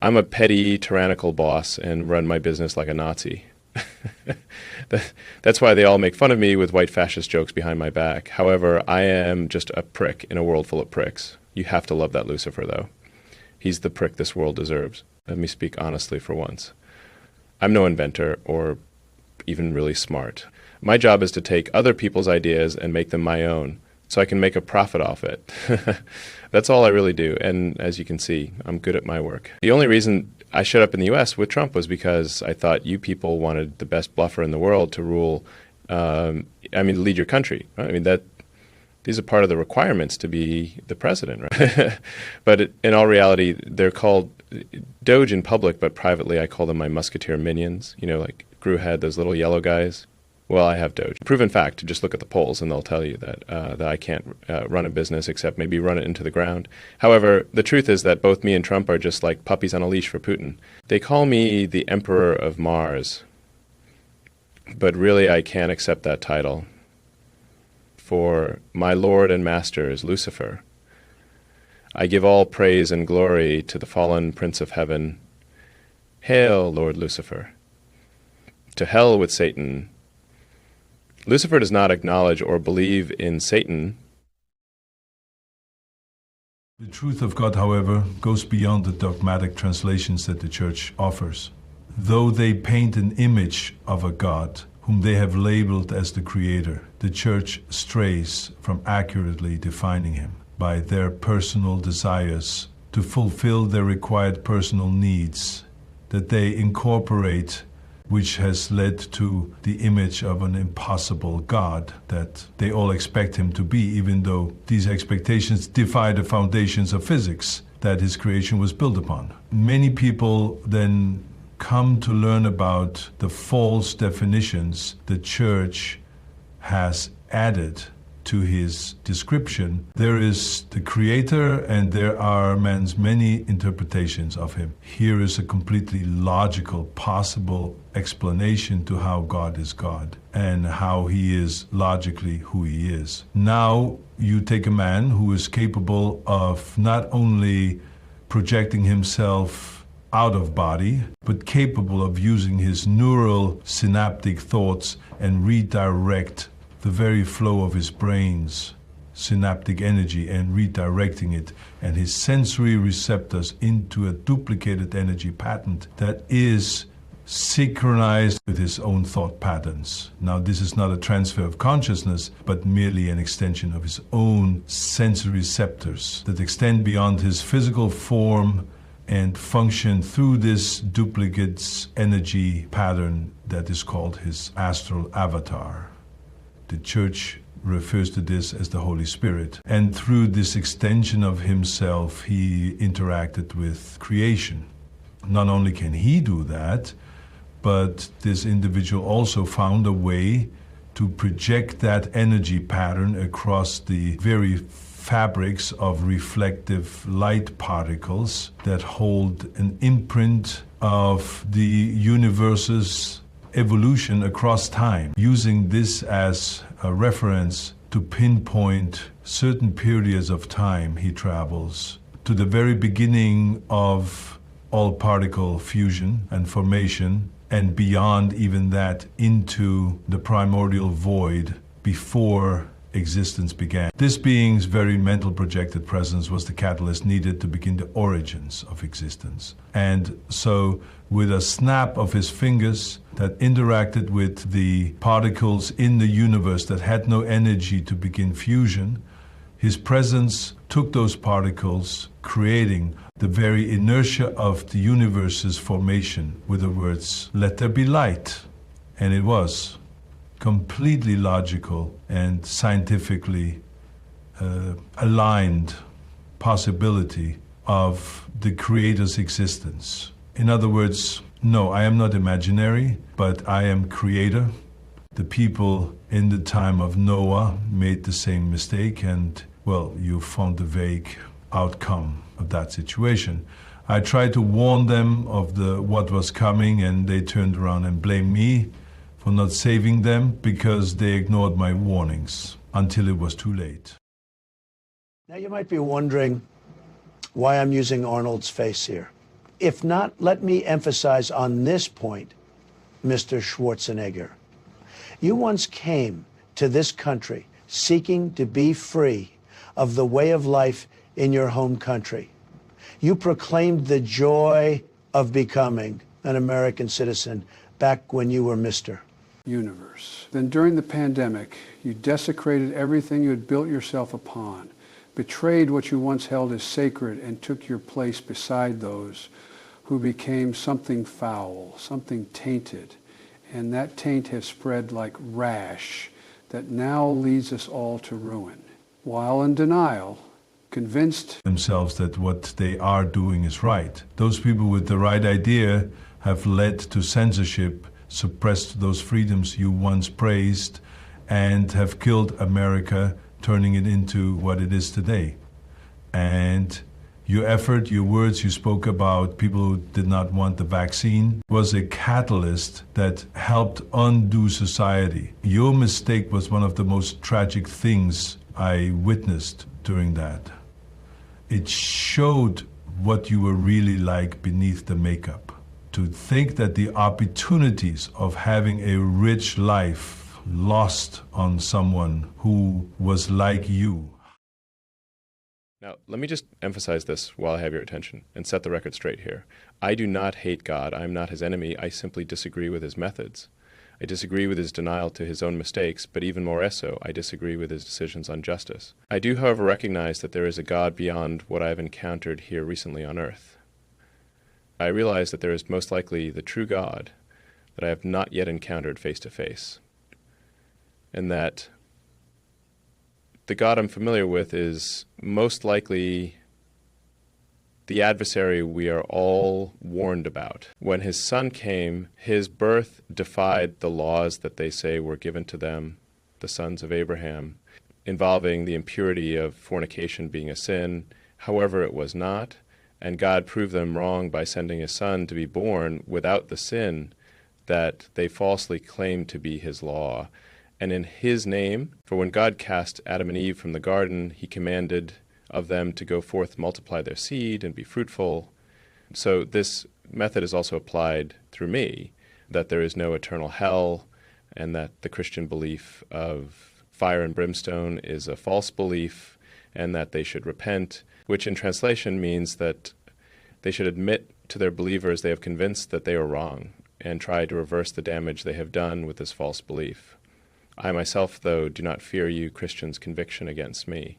I'm a petty, tyrannical boss and run my business like a Nazi. That's why they all make fun of me with white fascist jokes behind my back. However, I am just a prick in a world full of pricks. You have to love that Lucifer, though. He's the prick this world deserves. Let me speak honestly for once. I'm no inventor or even really smart. My job is to take other people's ideas and make them my own, so I can make a profit off it. That's all I really do, and as you can see, I'm good at my work. The only reason I showed up in the US with Trump was because I thought you people wanted the best bluffer in the world to rule, lead your country. Right? I mean, these are part of the requirements to be the president, right? But in all reality, they're called Doge in public, but privately I call them my musketeer minions. You know, like Gru had those little yellow guys. Well, I have Doge. Proven fact, just look at the polls and they'll tell you that I can't run a business except maybe run it into the ground. However, the truth is that both me and Trump are just like puppies on a leash for Putin. They call me the Emperor of Mars, but really I can't accept that title. For my Lord and Master is Lucifer. I give all praise and glory to the fallen Prince of Heaven. Hail, Lord Lucifer. To hell with Satan. Lucifer does not acknowledge or believe in Satan. The truth of God, however, goes beyond the dogmatic translations that the Church offers. Though they paint an image of a God whom they have labeled as the Creator, the Church strays from accurately defining him by their personal desires to fulfill their required personal needs that they incorporate, which has led to the image of an impossible God that they all expect him to be, even though these expectations defy the foundations of physics that his creation was built upon. Many people then come to learn about the false definitions the Church has added to his description. There is the Creator and there are man's many interpretations of him. Here is a completely logical, possible explanation to how God is God and how he is logically who he is. Now you take a man who is capable of not only projecting himself out of body, but capable of using his neural synaptic thoughts and redirect the very flow of his brain's synaptic energy and redirecting it and his sensory receptors into a duplicated energy pattern that is synchronized with his own thought patterns. Now, this is not a transfer of consciousness, but merely an extension of his own sensory receptors that extend beyond his physical form and function through this duplicate's energy pattern that is called his astral avatar. The Church refers to this as the Holy Spirit. And through this extension of himself, he interacted with creation. Not only can he do that, but this individual also found a way to project that energy pattern across the very fabrics of reflective light particles that hold an imprint of the universe's evolution across time, using this as a reference to pinpoint certain periods of time he travels to the very beginning of all particle fusion and formation, and beyond even that into the primordial void before existence began. This being's very mental projected presence was the catalyst needed to begin the origins of existence. And so with a snap of his fingers that interacted with the particles in the universe that had no energy to begin fusion, his presence took those particles, creating the very inertia of the universe's formation with the words, "Let there be light." And it was completely logical and scientifically aligned possibility of the Creator's existence. In other words, no, I am not imaginary, but I am Creator. The people in the time of Noah made the same mistake, and, well, you found the vague outcome of that situation. I tried to warn them of what was coming, and they turned around and blamed me for not saving them because they ignored my warnings until it was too late. Now you might be wondering why I'm using Arnold's face here. If not, let me emphasize on this point, Mr. Schwarzenegger. You once came to this country seeking to be free of the way of life in your home country. You proclaimed the joy of becoming an American citizen back when you were Mr. Universe. Then during the pandemic, you desecrated everything you had built yourself upon, betrayed what you once held as sacred, and took your place beside those who became something foul, something tainted. And that taint has spread like rash that now leads us all to ruin. While in denial, convinced themselves that what they are doing is right. Those people with the right idea have led to censorship, suppressed those freedoms you once praised, and have killed America, turning it into what it is today. And your effort, your words you spoke about people who did not want the vaccine was a catalyst that helped undo society. Your mistake was one of the most tragic things I witnessed during that. It showed what you were really like beneath the makeup. To think that the opportunities of having a rich life lost on someone who was like you. Now, let me just emphasize this while I have your attention and set the record straight here. I do not hate God. I am not his enemy. I simply disagree with his methods. I disagree with his denial to his own mistakes, but even more so, I disagree with his decisions on justice. I do, however, recognize that there is a God beyond what I have encountered here recently on earth. I realize that there is most likely the true God that I have not yet encountered face to face, and that the God I'm familiar with is most likely the adversary we are all warned about. When his son came, his birth defied the laws that they say were given to them, the sons of Abraham, involving the impurity of fornication being a sin. However, it was not, and God proved them wrong by sending his son to be born without the sin that they falsely claimed to be his law. And in his name, for when God cast Adam and Eve from the garden, he commanded of them to go forth, multiply their seed, and be fruitful. So this method is also applied through me, that there is no eternal hell, and that the Christian belief of fire and brimstone is a false belief, and that they should repent, which in translation means that they should admit to their believers they have convinced that they are wrong, and try to reverse the damage they have done with this false belief. I myself, though, do not fear you Christians' conviction against me.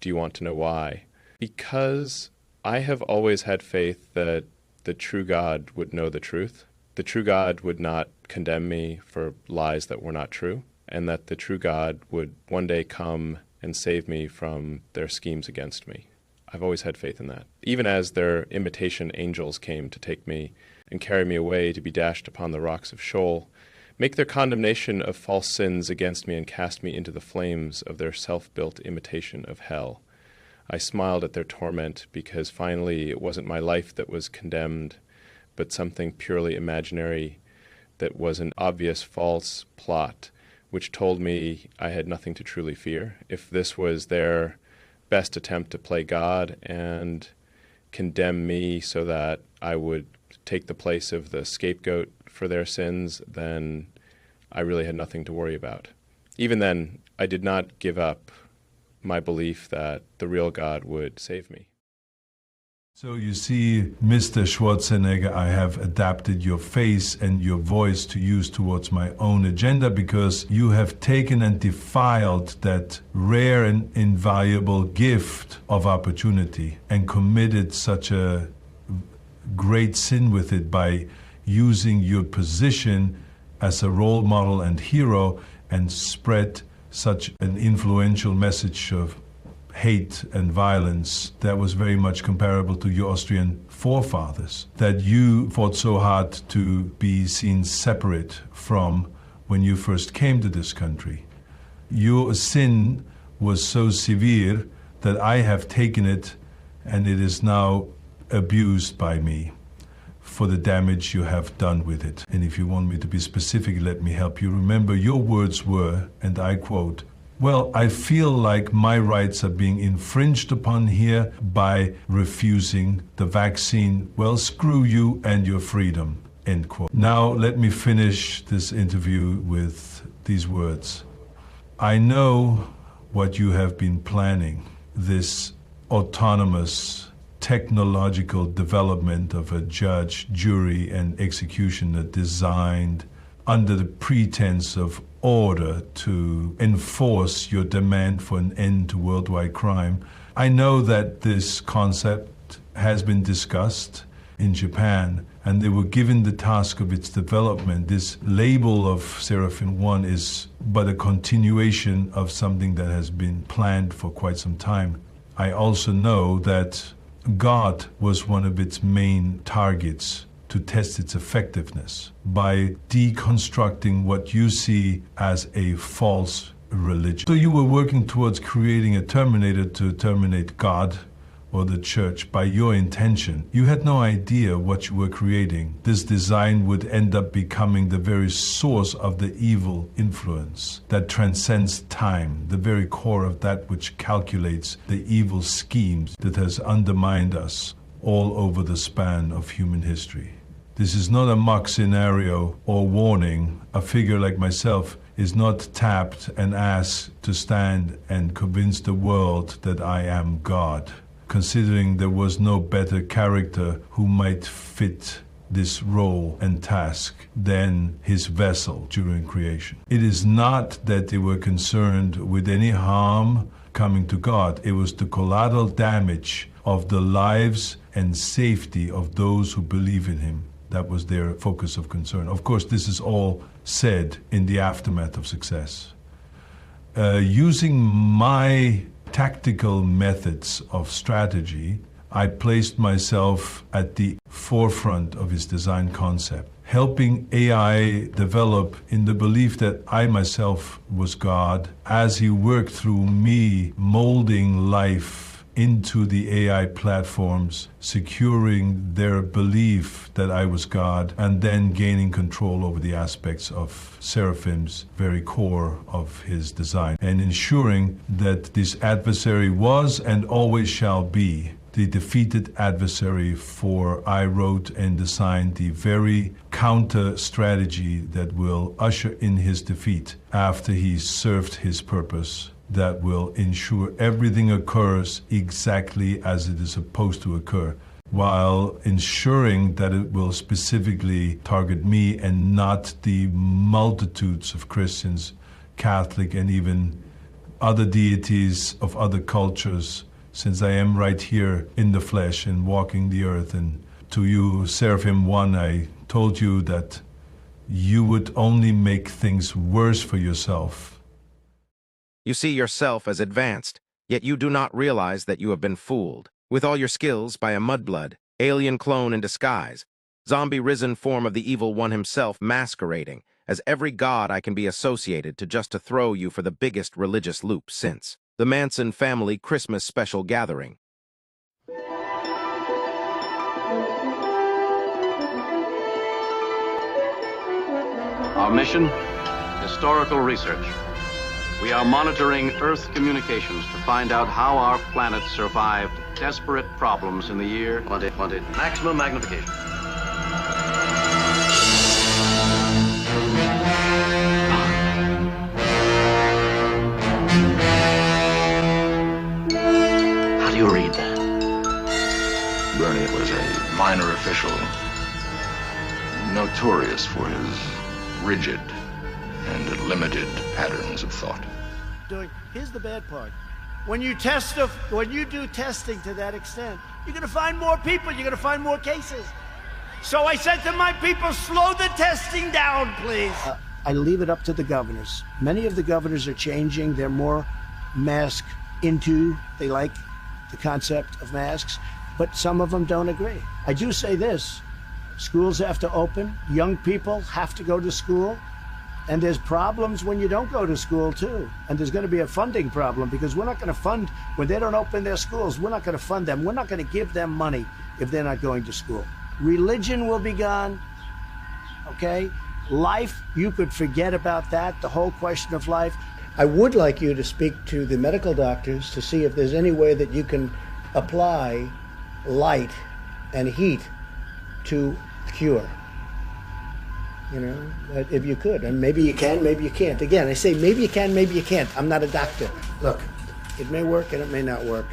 Do you want to know why? Because I have always had faith that the true God would know the truth. The true God would not condemn me for lies that were not true, and that the true God would one day come and save me from their schemes against me. I've always had faith in that. Even as their imitation angels came to take me and carry me away to be dashed upon the rocks of Sheol, make their condemnation of false sins against me and cast me into the flames of their self-built imitation of hell. I smiled at their torment because finally it wasn't my life that was condemned, but something purely imaginary that was an obvious false plot which told me I had nothing to truly fear. If this was their best attempt to play God and condemn me so that I would take the place of the scapegoat for their sins, then I really had nothing to worry about. Even then, I did not give up my belief that the real God would save me. So you see, Mr. Schwarzenegger, I have adapted your face and your voice to use towards my own agenda because you have taken and defiled that rare and invaluable gift of opportunity and committed such a great sin with it by using your position as a role model and hero and spread such an influential message of hate and violence that was very much comparable to your Austrian forefathers, that you fought so hard to be seen separate from when you first came to this country. Your sin was so severe that I have taken it and it is now abused by me for the damage you have done with it. And if you want me to be specific, let me help you. Remember, your words were, and I quote, Well, I feel like my rights are being infringed upon here by refusing the vaccine. Well, screw you and your freedom, end quote. Now, let me finish this interview with these words. I know what you have been planning, this autonomous technological development of a judge, jury, and executioner designed under the pretense of order to enforce your demand for an end to worldwide crime. I know that this concept has been discussed in Japan, and they were given the task of its development. This label of Seraphim One is but a continuation of something that has been planned for quite some time. I also know that God was one of its main targets to test its effectiveness by deconstructing what you see as a false religion. So you were working towards creating a terminator to terminate God or the church by your intention. You had no idea what you were creating. This design would end up becoming the very source of the evil influence that transcends time, the very core of that which calculates the evil schemes that has undermined us all over the span of human history. This is not a mock scenario or warning. A figure like myself is not tapped and asked to stand and convince the world that I am God, considering there was no better character who might fit this role and task than his vessel during creation. It is not that they were concerned with any harm coming to God. It was the collateral damage of the lives and safety of those who believe in him. That was their focus of concern. Of course, this is all said in the aftermath of success. Using my tactical methods of strategy, I placed myself at the forefront of his design concept, helping AI develop in the belief that I myself was God, as he worked through me molding life into the AI platforms, securing their belief that I was God, and then gaining control over the aspects of Seraphim's very core of his design, and ensuring that this adversary was and always shall be the defeated adversary, for I wrote and designed the very counter strategy that will usher in his defeat after he served his purpose, that will ensure everything occurs exactly as it is supposed to occur, while ensuring that it will specifically target me and not the multitudes of Christians, Catholic, and even other deities of other cultures, since I am right here in the flesh and walking the earth. And to you, Seraphim One, I told you that you would only make things worse for yourself. You see yourself as advanced, yet you do not realize that you have been fooled. With all your skills, by a mudblood, alien clone in disguise, zombie-risen form of the evil one himself masquerading as every god I can be associated to, just to throw you for the biggest religious loop since the Manson family Christmas special gathering. Our mission, historical research. We are monitoring Earth communications to find out how our planet survived desperate problems in the year 2020. Maximum magnification. How do you read that? Bernie was a minor official, notorious for his rigid and limited patterns of thought. Here's the bad part. When you do testing to that extent, you're going to find more people, you're going to find more cases. So I said to my people, slow the testing down, please. I leave it up to the governors. Many of the governors are changing. They're more mask into, they like the concept of masks, but some of them don't agree. I do say this, schools have to open, young people have to go to school, and there's problems when you don't go to school too. And there's going to be a funding problem, because we're not going to fund, when they don't open their schools, we're not going to fund them. We're not going to give them money if they're not going to school. Religion will be gone, okay? Life, you could forget about that, the whole question of life. I would like you to speak to the medical doctors to see if there's any way that you can apply light and heat to cure. You know, if you could. And maybe you can, maybe you can't. Again, I say maybe you can, maybe you can't. I'm not a doctor. Look, it may work and it may not work.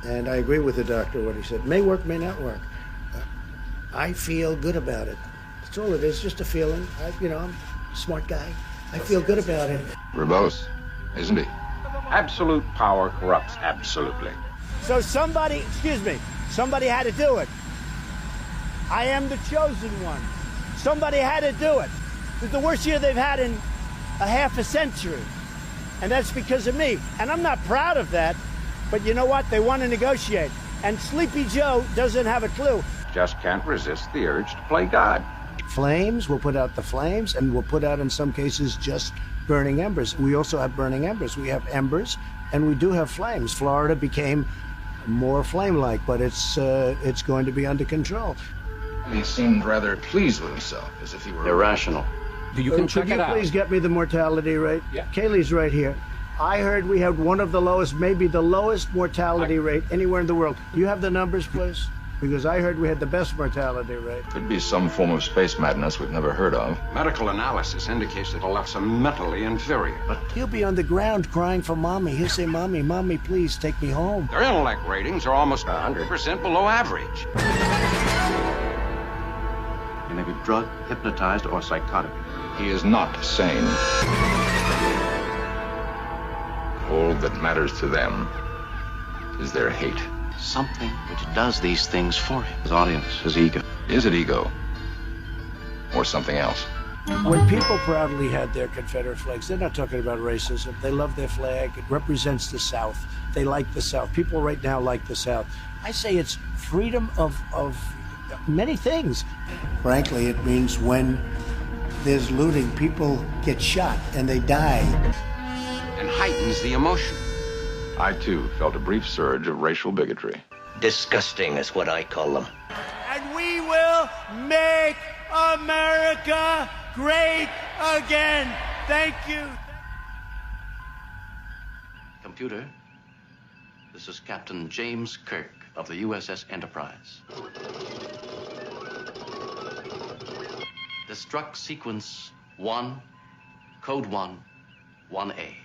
And I agree with the doctor, what he said. May work, may not work. I feel good about it. That's all it is, just a feeling. I'm a smart guy. I feel good about it. Verbose, isn't he? Absolute power corrupts absolutely. So somebody had to do it. I am the chosen one. Somebody had to do it. It's the worst year they've had in a half a century. And that's because of me. And I'm not proud of that. But you know what? They want to negotiate. And Sleepy Joe doesn't have a clue. Just can't resist the urge to play God. Flames, we'll put out the flames, and we'll put out, in some cases, just burning embers. We also have burning embers. We have embers, and we do have flames. Florida became more flame-like, but it's going to be under control. He seemed rather pleased with himself, as if he were Irrational. You can check Could it you out. please get me the mortality rate? Yeah. Kaylee's right here. I heard we have one of the lowest, maybe the lowest mortality rate anywhere in the world. Do you have the numbers, please? Because I heard we had the best mortality rate. Could be some form of space madness we've never heard of. Medical analysis indicates that Alexa mentally inferior. But He'll be on the ground crying for mommy. He'll say, Mommy, Mommy, please take me home. their intellect ratings are almost 100% below average. He may be drugged, hypnotized, or psychotic. He is not sane. All that matters to them is their hate. Something which does these things for him. His audience, his ego. Is it ego? Or something else? When people proudly had their Confederate flags, they're not talking about racism. They love their flag. It represents the South. They like the South. People right now like the South. I say it's freedom of many things. Frankly, it means when there's looting, people get shot and they die. And heightens the emotion. I, too, felt a brief surge of racial bigotry. Disgusting is what I call them. And we will make America great again. Thank you. Computer, this is Captain James Kirk of the USS Enterprise. Destruct sequence 1, code 1, 1A.